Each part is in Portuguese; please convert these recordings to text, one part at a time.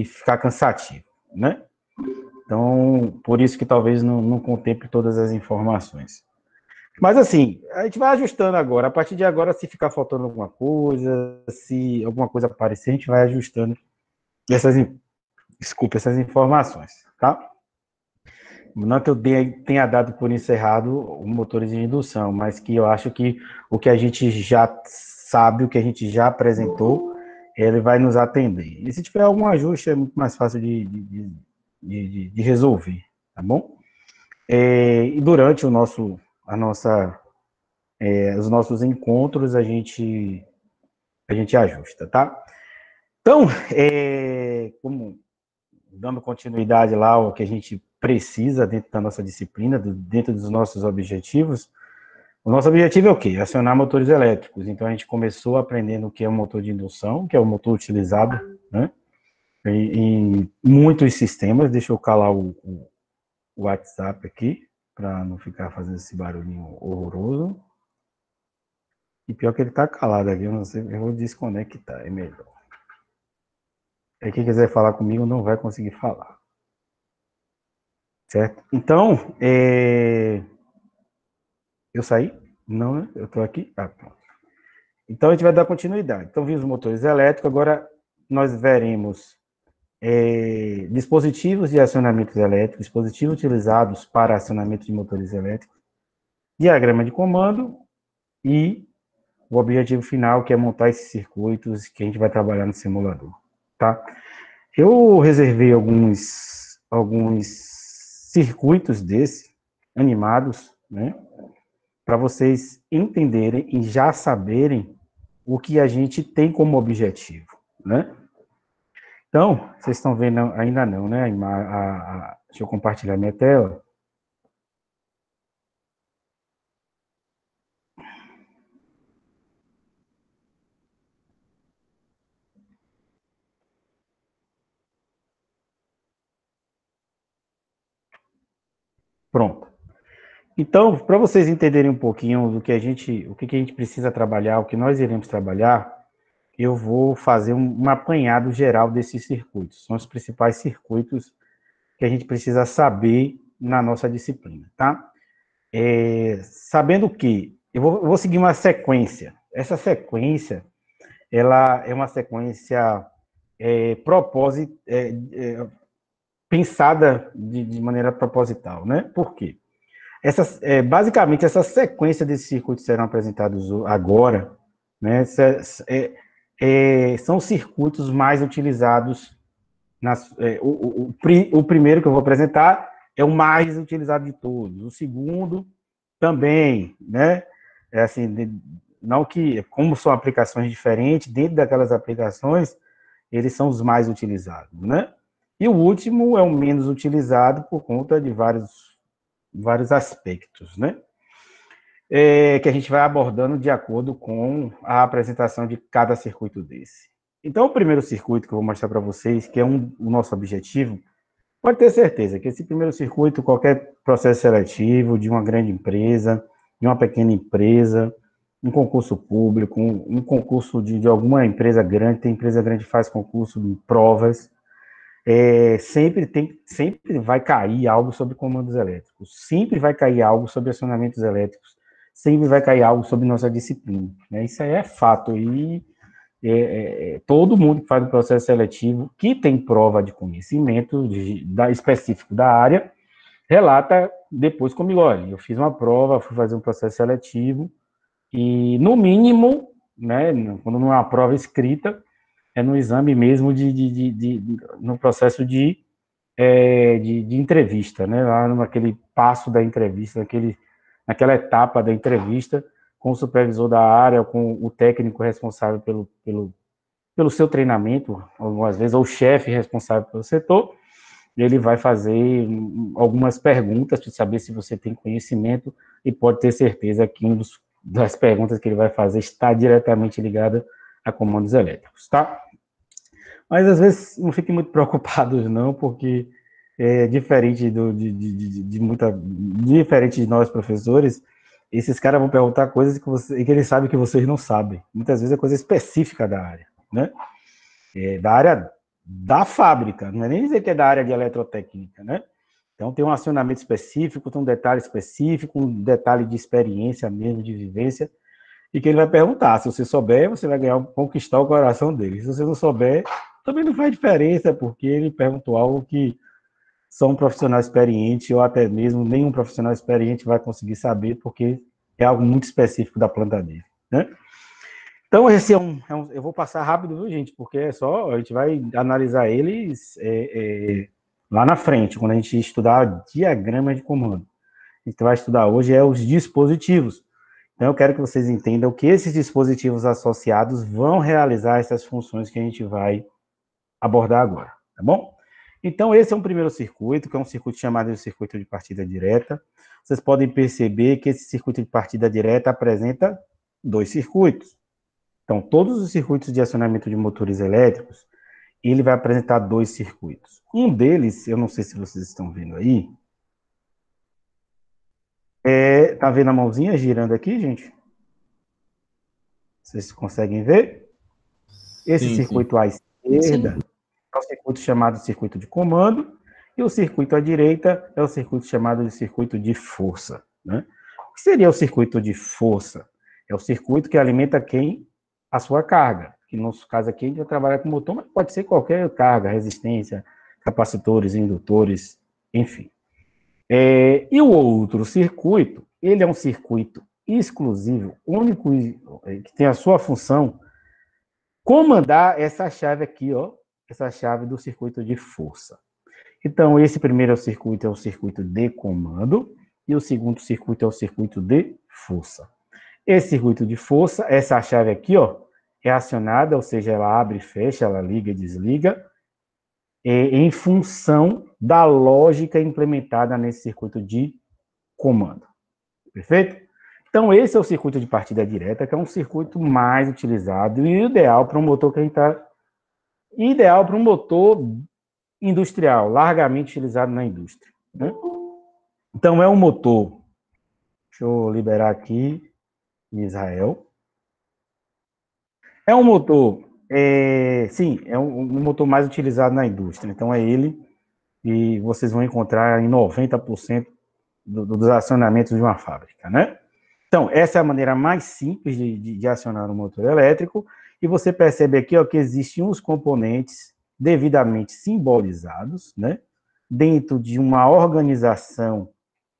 ficar cansativo, né? Então, por isso que talvez não contemple todas as informações. Mas, assim, a gente vai ajustando agora. A partir de agora, se ficar faltando alguma coisa, se alguma coisa aparecer, a gente vai ajustando essas informações, tá? Não que eu tenha dado por encerrado o motor de indução, mas que eu acho que o que a gente já sabe, o que a gente já apresentou, ele vai nos atender. E se tiver algum ajuste, é muito mais fácil de resolver, tá bom? E durante os nossos encontros, a gente ajusta, tá? Então, como dando continuidade lá ao que a gente precisa dentro da nossa disciplina, dentro dos nossos objetivos, o nosso objetivo é o quê? Acionar motores elétricos. Então, a gente começou aprendendo o que é um motor de indução, que é o motor utilizado, né, em muitos sistemas. Deixa eu calar o WhatsApp aqui, para não ficar fazendo esse barulhinho horroroso. E pior que ele tá calado ali, eu não sei, eu vou desconectar, é melhor. Aí quem quiser falar comigo não vai conseguir falar. Certo? Então, eu saí? Não, né? Eu estou aqui? Ah, pronto. Então, a gente vai dar continuidade. Então, vimos motores elétricos, agora nós veremos dispositivos de acionamento elétrico, dispositivos utilizados para acionamento de motores elétricos, diagrama de comando e o objetivo final, que é montar esses circuitos que a gente vai trabalhar no simulador, tá? Eu reservei alguns circuitos animados, né, para vocês entenderem e já saberem o que a gente tem como objetivo, né? Então, vocês estão vendo ainda não, né? Deixa eu compartilhar minha tela. Pronto. Então, para vocês entenderem um pouquinho do que o que a gente precisa trabalhar, o que nós iremos trabalhar, eu vou fazer um apanhado geral desses circuitos. São os principais circuitos que a gente precisa saber na nossa disciplina, tá? Sabendo que eu vou seguir uma sequência. Essa sequência, ela é uma sequência pensada de maneira proposital, né? Por quê? Basicamente, essa sequência desses circuitos serão apresentados agora, né? São os circuitos mais utilizados. O primeiro que eu vou apresentar é o mais utilizado de todos. O segundo também, né? Não que, como são aplicações diferentes, dentro daquelas aplicações, eles são os mais utilizados, né? E o último é o menos utilizado por conta de vários aspectos, né? Que a gente vai abordando de acordo com a apresentação de cada circuito desse. Então, o primeiro circuito que eu vou mostrar para vocês, que é o nosso objetivo, pode ter certeza que esse primeiro circuito, qualquer processo seletivo de uma grande empresa, de uma pequena empresa, um concurso público, um concurso de alguma empresa grande, tem empresa grande que faz concurso de provas, sempre vai cair algo sobre comandos elétricos, sempre vai cair algo sobre acionamentos elétricos, sempre vai cair algo sobre nossa disciplina, né? Isso aí é fato, e todo mundo que faz o processo seletivo, que tem prova de conhecimento específico da área, relata depois comigo, olha, eu fiz uma prova, fui fazer um processo seletivo, e no mínimo, né, quando não é uma prova escrita, é no exame mesmo no processo de entrevista, né, lá naquele passo da entrevista, naquela etapa da entrevista, com o supervisor da área, com o técnico responsável pelo seu treinamento, algumas vezes, ou o chefe responsável pelo setor, ele vai fazer algumas perguntas para saber se você tem conhecimento, e pode ter certeza que das perguntas que ele vai fazer está diretamente ligada a comandos elétricos, tá? Mas, às vezes, não fiquem muito preocupados, não, porque diferente diferente de nós, professores, esses caras vão perguntar coisas que eles sabem que vocês não sabem. Muitas vezes é coisa específica da área, né? Da área da fábrica, não é nem dizer que é da área de eletrotécnica, né? Então, tem um acionamento específico, tem um detalhe específico, um detalhe de experiência mesmo, de vivência, e que ele vai perguntar. Se você souber, você vai ganhar, conquistar o coração dele. Se você não souber, também não faz diferença, porque ele perguntou algo que só um profissional experiente, ou até mesmo nenhum profissional experiente vai conseguir saber, porque é algo muito específico da planta dele, né? Então, esse eu vou passar rápido, viu, gente? Porque é só, a gente vai analisar eles lá na frente, quando a gente estudar diagrama de comando. A gente vai estudar hoje os dispositivos. Então, eu quero que vocês entendam que esses dispositivos associados vão realizar essas funções que a gente vai abordar agora, tá bom? Então, esse é um primeiro circuito, que é um circuito chamado de circuito de partida direta. Vocês podem perceber que esse circuito de partida direta apresenta dois circuitos. Então, todos os circuitos de acionamento de motores elétricos, ele vai apresentar dois circuitos. Um deles, eu não sei se vocês estão vendo aí, tá vendo a mãozinha girando aqui, gente? Vocês conseguem ver? Esse Sim, sim. circuito à esquerda é o circuito chamado circuito de comando, e o circuito à direita é o circuito chamado de circuito de força, né? O que seria o circuito de força? É o circuito que alimenta quem? A sua carga. Que no nosso caso aqui a gente vai trabalhar com motor, mas pode ser qualquer carga, resistência, capacitores, indutores, enfim. E o outro circuito, ele é um circuito exclusivo, único, que tem a sua função comandar essa chave aqui, ó, essa chave do circuito de força. Então, esse primeiro circuito é o circuito de comando, e o segundo circuito é o circuito de força. Esse circuito de força, essa chave aqui, ó, é acionada, ou seja, ela abre e fecha, ela liga e desliga, em função da lógica implementada nesse circuito de comando. Perfeito? Então, esse é o circuito de partida direta, que é um circuito mais utilizado e ideal para um motor que a gente está. Ideal para um motor industrial, largamente utilizado na indústria, né? Então, é um motor. Deixa eu liberar aqui, Israel. É um motor, sim, é um motor mais utilizado na indústria. Então, é ele, e vocês vão encontrar em 90% dos acionamentos de uma fábrica, né? Então, essa é a maneira mais simples de acionar um motor elétrico, e você percebe aqui, ó, que existem uns componentes devidamente simbolizados, né, dentro de uma organização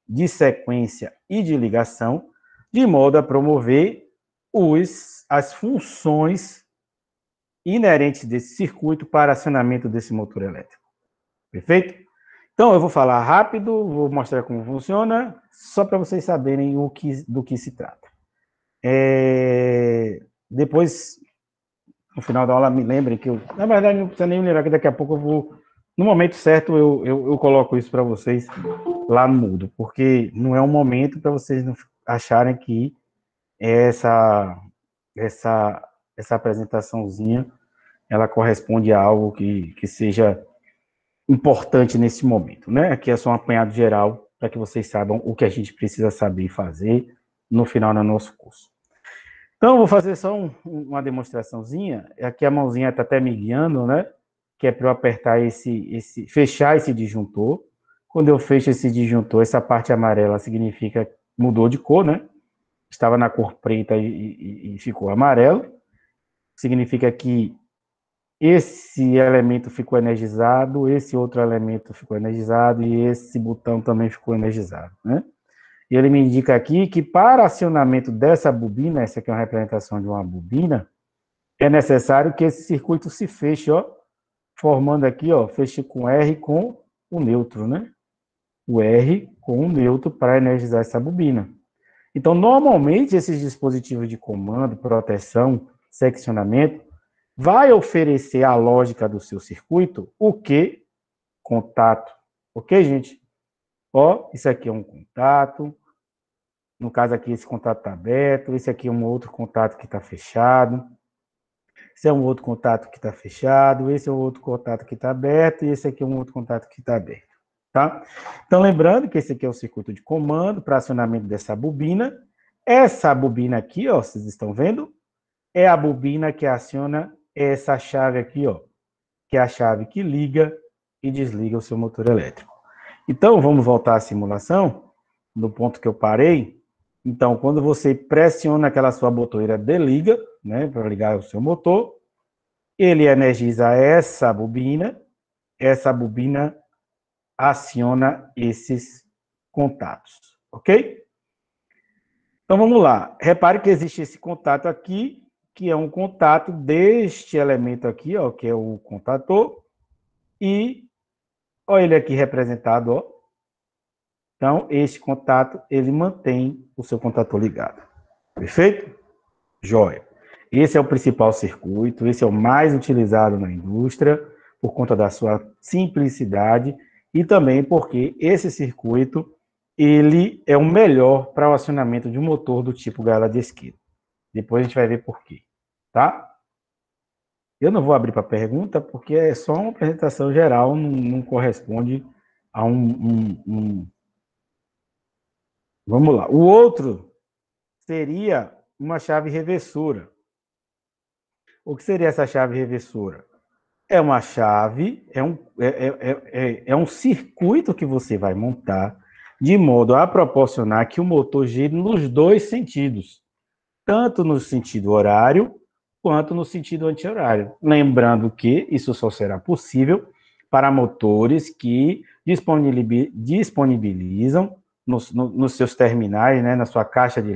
de sequência e de ligação, de modo a promover as funções inerentes desse circuito para acionamento desse motor elétrico. Perfeito? Então, eu vou falar rápido, vou mostrar como funciona, só para vocês saberem do que se trata. Depois, no final da aula, me lembrem que na verdade, não precisa nem me lembrar, que daqui a pouco eu vou, no momento certo, eu coloco isso para vocês lá no Moodle, porque não é um momento para vocês não acharem que essa apresentaçãozinha, ela corresponde a algo que seja importante nesse momento, né? Aqui é só um apanhado geral para que vocês saibam o que a gente precisa saber e fazer no final do nosso curso. Então, eu vou fazer só uma demonstraçãozinha. Aqui a mãozinha está até me guiando, né? Que é para eu apertar fechar esse disjuntor. Quando eu fecho esse disjuntor, essa parte amarela significa que mudou de cor, né? Estava na cor preta e ficou amarelo. Significa que esse elemento ficou energizado, esse outro elemento ficou energizado e esse botão também ficou energizado, né? E ele me indica aqui que para acionamento dessa bobina, essa aqui é uma representação de uma bobina, é necessário que esse circuito se feche, ó, formando aqui, ó, feche com R com o neutro, né? O R com o neutro para energizar essa bobina. Então, normalmente, esses dispositivos de comando, proteção, seccionamento, vai oferecer a lógica do seu circuito o que? Contato. Ok, gente? Ó, isso aqui é um contato. No caso aqui, esse contato está aberto. Esse aqui é um outro contato que está fechado. Esse é um outro contato que está fechado. Esse é um outro contato que está aberto. E esse aqui é um outro contato que está aberto. Tá? Então, lembrando que esse aqui é o circuito de comando para acionamento dessa bobina. Essa bobina aqui, ó, vocês estão vendo? É a bobina que aciona essa chave aqui, ó, que é a chave que liga e desliga o seu motor elétrico. Então, vamos voltar à simulação, no ponto que eu parei. Então, quando você pressiona aquela sua botoeira de liga, né, para ligar o seu motor, ele energiza essa bobina aciona esses contatos, ok? Então, vamos lá. Repare que existe esse contato aqui, que é um contato deste elemento aqui, ó, que é o contator, e olha ele aqui representado, ó. Então, este contato, ele mantém o seu contator ligado. Perfeito? Joia. Esse é o principal circuito, esse é o mais utilizado na indústria, por conta da sua simplicidade e também porque esse circuito, ele é o melhor para o acionamento de um motor do tipo gaiola de esquerda. Depois a gente vai ver por quê, tá? Eu não vou abrir para pergunta, porque é só uma apresentação geral, não corresponde a Vamos lá. O outro seria uma chave reversora. O que seria essa chave reversora? É uma chave, é um circuito que você vai montar de modo a proporcionar que o motor gire nos dois sentidos, tanto no sentido horário quanto no sentido anti-horário. Lembrando que isso só será possível para motores que disponibilizam nos seus terminais, né, na sua caixa de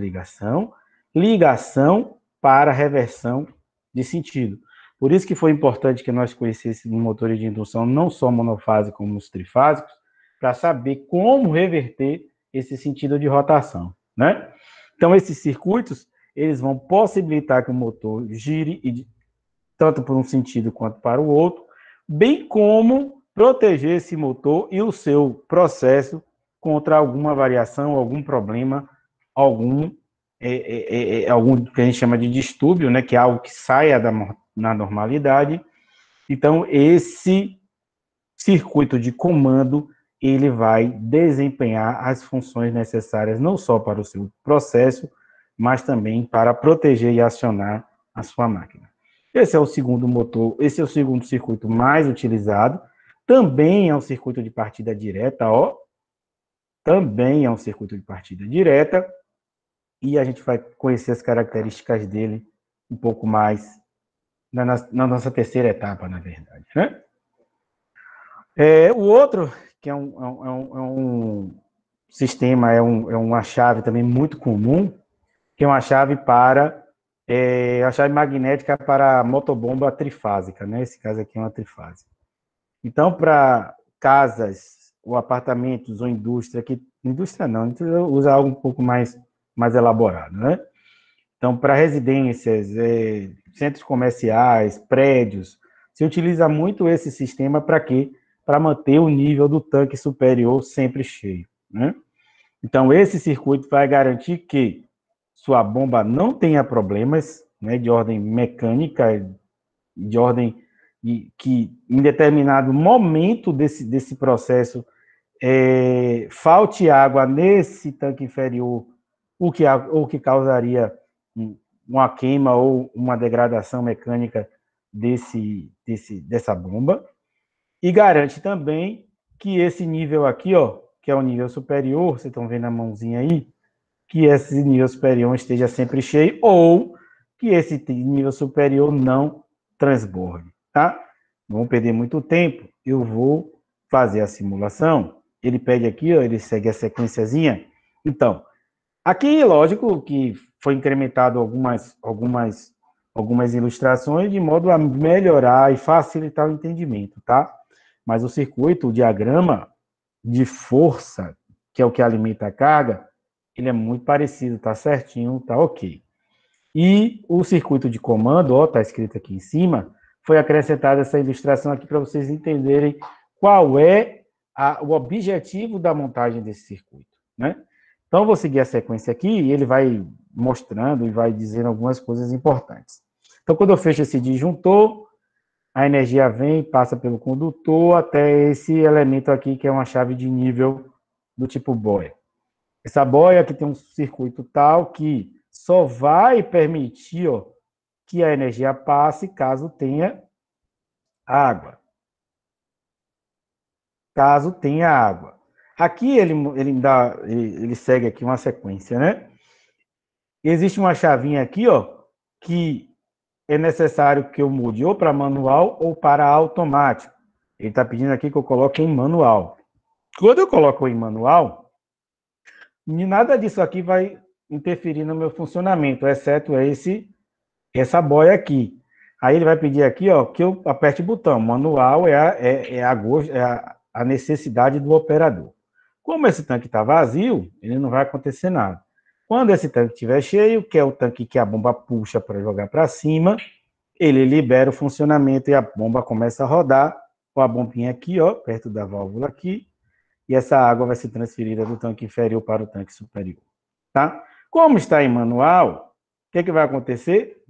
ligação para reversão de sentido. Por isso que foi importante que nós conhecêssemos motores de indução não só monofásicos como os trifásicos, para saber como reverter esse sentido de rotação, né? Então, esses circuitos, eles vão possibilitar que o motor gire tanto por um sentido quanto para o outro, bem como proteger esse motor e o seu processo contra alguma variação, algum problema, algum que a gente chama de distúrbio, né, que é algo que saia na normalidade. Então, esse circuito de comando, ele vai desempenhar as funções necessárias não só para o seu processo, mas também para proteger e acionar a sua máquina. Esse é o segundo motor, esse é o segundo circuito mais utilizado. Também é um circuito de partida direta, ó. Também é um circuito de partida direta. E a gente vai conhecer as características dele um pouco mais na nossa terceira etapa, na verdade, né? O outro, que é um sistema, uma chave também muito comum, que é uma chave a chave magnética para motobomba trifásica, né? Esse caso aqui é uma trifásica. Então, para casas, ou apartamentos, ou indústria, indústria não, a gente usa algo um pouco mais elaborado, né? Então, para residências, centros comerciais, prédios, se utiliza muito esse sistema para quê? Para manter o nível do tanque superior sempre cheio, né? Então, esse circuito vai garantir que sua bomba não tenha problemas, né, de ordem mecânica, de ordem que em determinado momento desse processo falte água nesse tanque inferior, o que causaria uma queima ou uma degradação mecânica dessa bomba, e garante também que esse nível aqui, ó, que é o nível superior, vocês estão vendo a mãozinha aí, que esse nível superior esteja sempre cheio, ou que esse nível superior não transborde, tá? Não vou perder muito tempo, eu vou fazer a simulação. Ele pede aqui, ó, ele segue a sequenciazinha. Então, aqui, lógico que foi incrementado algumas ilustrações de modo a melhorar e facilitar o entendimento, tá? Mas o circuito, o diagrama de força, que é o que alimenta a carga, ele é muito parecido, tá certinho, tá ok. E o circuito de comando, ó, tá escrito aqui em cima, foi acrescentada essa ilustração aqui para vocês entenderem qual é o objetivo da montagem desse circuito, né? Então, eu vou seguir a sequência aqui e ele vai mostrando e vai dizendo algumas coisas importantes. Então, quando eu fecho esse disjuntor, a energia vem, passa pelo condutor até esse elemento aqui, que é uma chave de nível do tipo boia. Essa boia aqui tem um circuito tal que só vai permitir, ó, que a energia passe caso tenha água. caso tenha água. Aqui ele segue aqui uma sequência, né? Existe uma chavinha aqui, ó, que é necessário que eu mude ou para manual ou para automático. Ele está pedindo aqui que eu coloque em manual. Quando eu coloco em manual, nada disso aqui vai interferir no meu funcionamento, exceto essa boia aqui. Aí ele vai pedir aqui, ó, que eu aperte o botão. Manual é a necessidade do operador. Como esse tanque está vazio, ele não vai acontecer nada. Quando esse tanque estiver cheio, que é o tanque que a bomba puxa para jogar para cima, ele libera o funcionamento e a bomba começa a rodar com a bombinha aqui, ó, perto da válvula aqui, e essa água vai ser transferida do tanque inferior para o tanque superior, tá? Como está em manual, o que vai acontecer?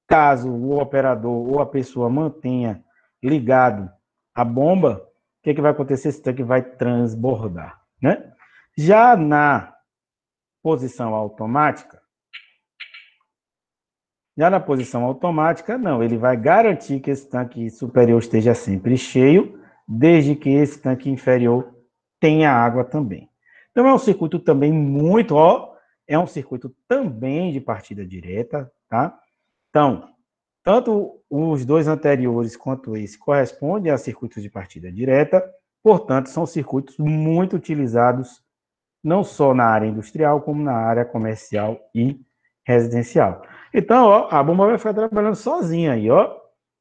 Caso o operador ou a pessoa mantenha ligado a bomba, o que vai acontecer? Esse tanque vai transbordar, né? Já na posição automática, não, ele vai garantir que esse tanque superior esteja sempre cheio, desde que esse tanque inferior tenha água também. Então, é um circuito também é um circuito também de partida direta, tá? Então, tanto os dois anteriores quanto esse correspondem a circuitos de partida direta, portanto, são circuitos muito utilizados não só na área industrial, como na área comercial e residencial. Então, ó, a bomba vai ficar trabalhando sozinha aí, ó.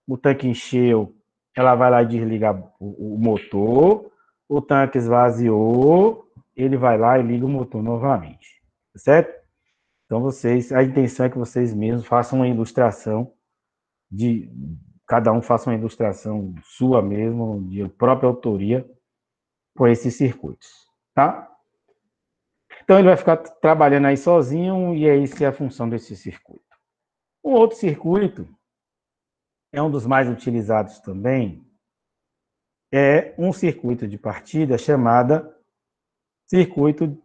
O tanque encheu, ela vai lá e desliga o motor, o tanque esvaziou, ele vai lá e liga o motor novamente, certo? Então, a intenção é que vocês mesmos façam uma ilustração cada um faça uma ilustração sua mesmo, de própria autoria, com esses circuitos, tá? Então, ele vai ficar trabalhando aí sozinho e essa é a função desse circuito. Um outro circuito, é um dos mais utilizados também, é um circuito de partida chamado circuito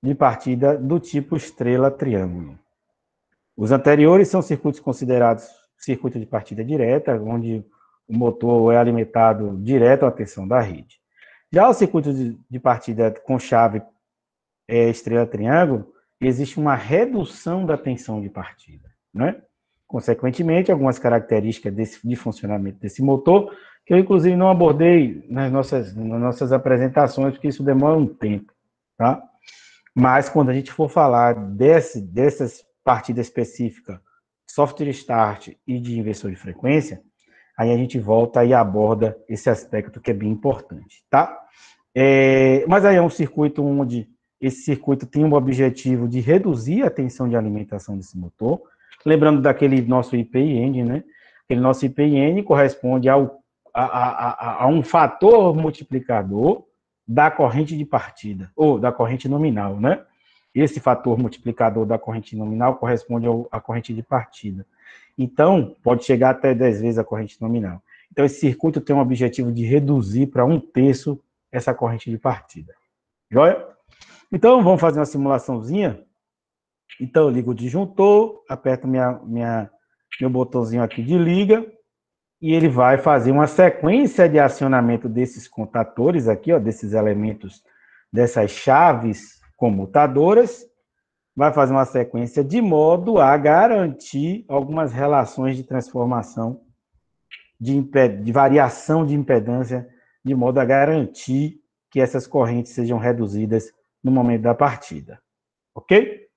de partida do tipo estrela-triângulo. Os anteriores são circuitos considerados circuito de partida direta, onde o motor é alimentado direto à tensão da rede. Já o circuito de partida com chave estrela-triângulo, existe uma redução da tensão de partida, né? Consequentemente, algumas características de funcionamento desse motor, que eu, inclusive, não abordei nas nossas apresentações, porque isso demora um tempo, tá? Mas, quando a gente for falar dessas partidas específicas, software start e de inversor de frequência, aí a gente volta e aborda esse aspecto que é bem importante, tá? Mas aí é um circuito onde esse circuito tem o objetivo de reduzir a tensão de alimentação desse motor, lembrando daquele nosso IPN, né? Aquele nosso IPN corresponde a um fator multiplicador da corrente de partida, ou da corrente nominal, né? Esse fator multiplicador da corrente nominal corresponde à corrente de partida. Então, pode chegar até 10 vezes a corrente nominal. Então, esse circuito tem um objetivo de reduzir para 1/3 essa corrente de partida. Joia? Então, vamos fazer uma simulaçãozinha. Então, eu ligo o disjuntor, aperto meu botãozinho aqui de liga, e ele vai fazer uma sequência de acionamento desses contatores aqui, ó, desses elementos, dessas chaves comutadoras, vai fazer uma sequência de modo a garantir algumas relações de transformação, de variação de impedância, de modo a garantir que essas correntes sejam reduzidas no momento da partida. Ok?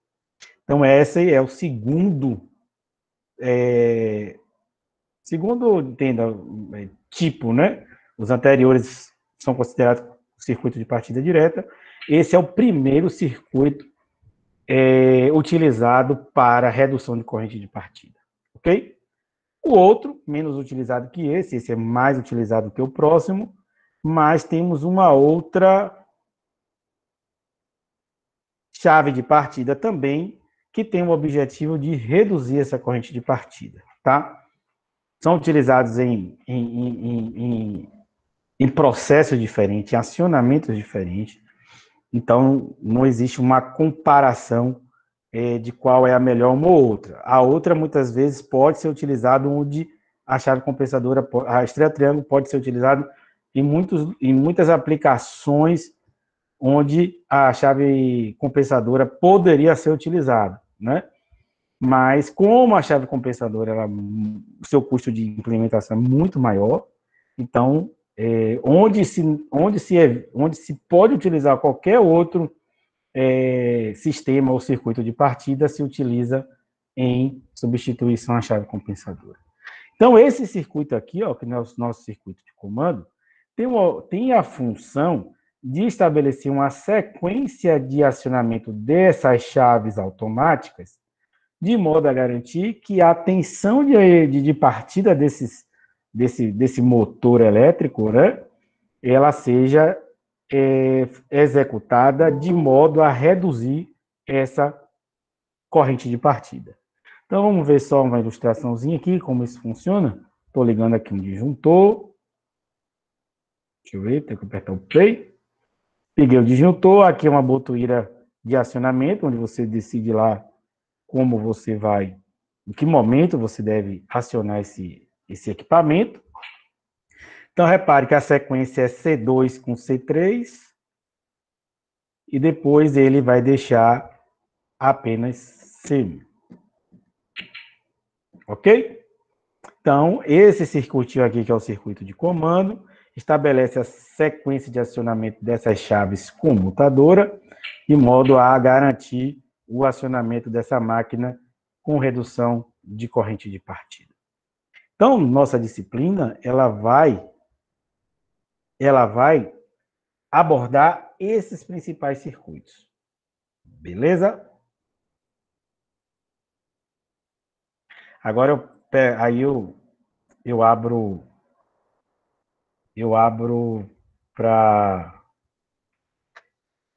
Então, esse é o segundo entenda, tipo, né? Os anteriores são considerados circuito de partida direta. Esse é o primeiro circuito utilizado para redução de corrente de partida. Ok? O outro, menos utilizado que esse é mais utilizado que o próximo, mas temos uma outra chave de partida também, que tem o objetivo de reduzir essa corrente de partida, tá? São utilizados em processos diferentes, em acionamentos diferentes, então não existe uma comparação de qual é a melhor uma ou outra. A outra, muitas vezes, pode ser utilizada onde a chave compensadora, a estrela-triângulo pode ser utilizada em muitas aplicações onde a chave compensadora poderia ser utilizada, né? Mas como a chave compensadora, o seu custo de implementação é muito maior, então, onde se pode utilizar qualquer outro sistema ou circuito de partida, se utiliza em substituição à chave compensadora. Então, esse circuito aqui, ó, que é o nosso circuito de comando, tem a função de estabelecer uma sequência de acionamento dessas chaves automáticas, de modo a garantir que a tensão de partida desse motor elétrico, né, ela seja executada de modo a reduzir essa corrente de partida. Então, vamos ver só uma ilustraçãozinha aqui, como isso funciona. Estou ligando aqui um disjuntor. Deixa eu ver, tenho que apertar o play. Peguei o disjuntor, aqui é uma botoeira de acionamento, onde você decide lá como você vai, em que momento você deve acionar esse equipamento. Então, repare que a sequência é C2 com C3, e depois ele vai deixar apenas C1. Ok? Então, esse circuitinho aqui, que é o circuito de comando, estabelece a sequência de acionamento dessas chaves comutadora, de modo a garantir o acionamento dessa máquina com redução de corrente de partida. Então, nossa disciplina, ela vai abordar esses principais circuitos. Beleza? Agora, eu abro para